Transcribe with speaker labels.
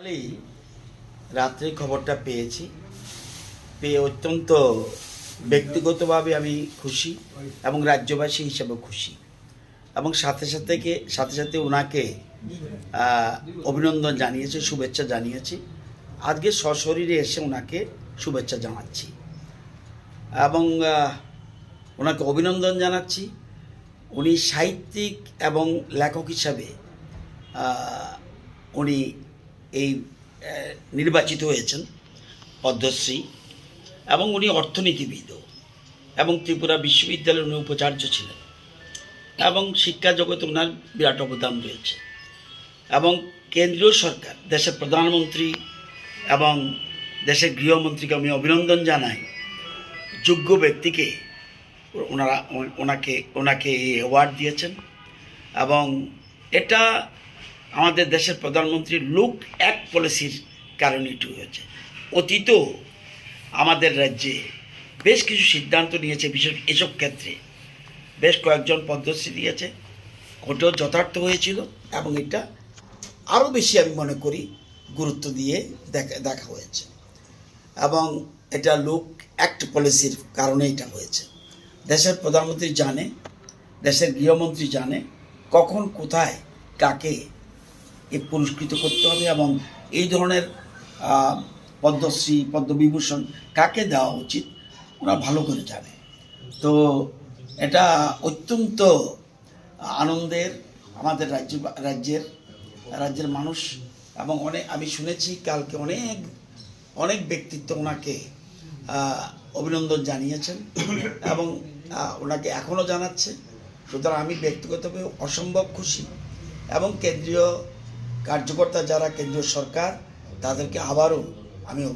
Speaker 1: কালই রাত্রে খবরটা পেয়ে অত্যন্ত ব্যক্তিগতভাবে আমি খুশি এবং রাজ্যবাসী হিসেবে খুশি এবং সাথে সাথে ওনাকে অভিনন্দন জানিয়েছি, শুভেচ্ছা জানিয়েছি। আজকে সশরীরে এসে ওনাকে শুভেচ্ছা জানাচ্ছি এবং ওনাকে অভিনন্দন জানাচ্ছি। উনি সাহিত্যিক এবং লেখক হিসাবে উনি এই নির্বাচিত হয়েছেন পদ্মশ্রী, এবং উনি অর্থনীতিবিদও এবং ত্রিপুরা বিশ্ববিদ্যালয়ের উনি উপাচার্য ছিলেন এবং শিক্ষা জগতে ওনার বিরাট অবদান রয়েছে। এবং কেন্দ্রীয় সরকার, দেশের প্রধানমন্ত্রী এবং দেশের গৃহমন্ত্রীকে আমি অভিনন্দন জানাই। যোগ্য ব্যক্তিকে ওনাকে এই অ্যাওয়ার্ড দিয়েছেন এবং এটা আমাদের দেশের প্রধানমন্ত্রীর লুক অ্যাক্ট পলিসির কারণে এটি হয়েছে। অতীতেও আমাদের রাজ্যে বেশ কিছু সিদ্ধান্ত নিয়েছে, বিশেষ এসব ক্ষেত্রে বেশ কয়েকজন পদ্মশ্রী দিয়েছে, ওটাও যথার্থ হয়েছিল এবং এটা আরও বেশি আমি মনে করি গুরুত্ব দিয়ে দেখা হয়েছে এবং এটা লুক অ্যাক্ট পলিসির কারণে এটা হয়েছে। দেশের প্রধানমন্ত্রী জানে, দেশের গৃহমন্ত্রী জানে কখন কোথায় কাকে পুরস্কৃত করতে হবে এবং এই ধরনের পদ্মশ্রী পদ্মবিভূষণ কাকে দেওয়া উচিত ওরা ভালো করে জানে। তো এটা অত্যন্ত আনন্দের আমাদের রাজ্যের মানুষ এবং আমি শুনেছি কালকে অনেক ব্যক্তিত্ব ওনাকে অভিনন্দন জানিয়েছেন এবং ওনাকে এখনও জানাচ্ছে। সুতরাং আমি ব্যক্তিগতভাবে অসম্ভব খুশি এবং কেন্দ্রীয় কার্যকর্তা যারা কেন্দ্রীয় সরকার তাদেরকে আবারও আমি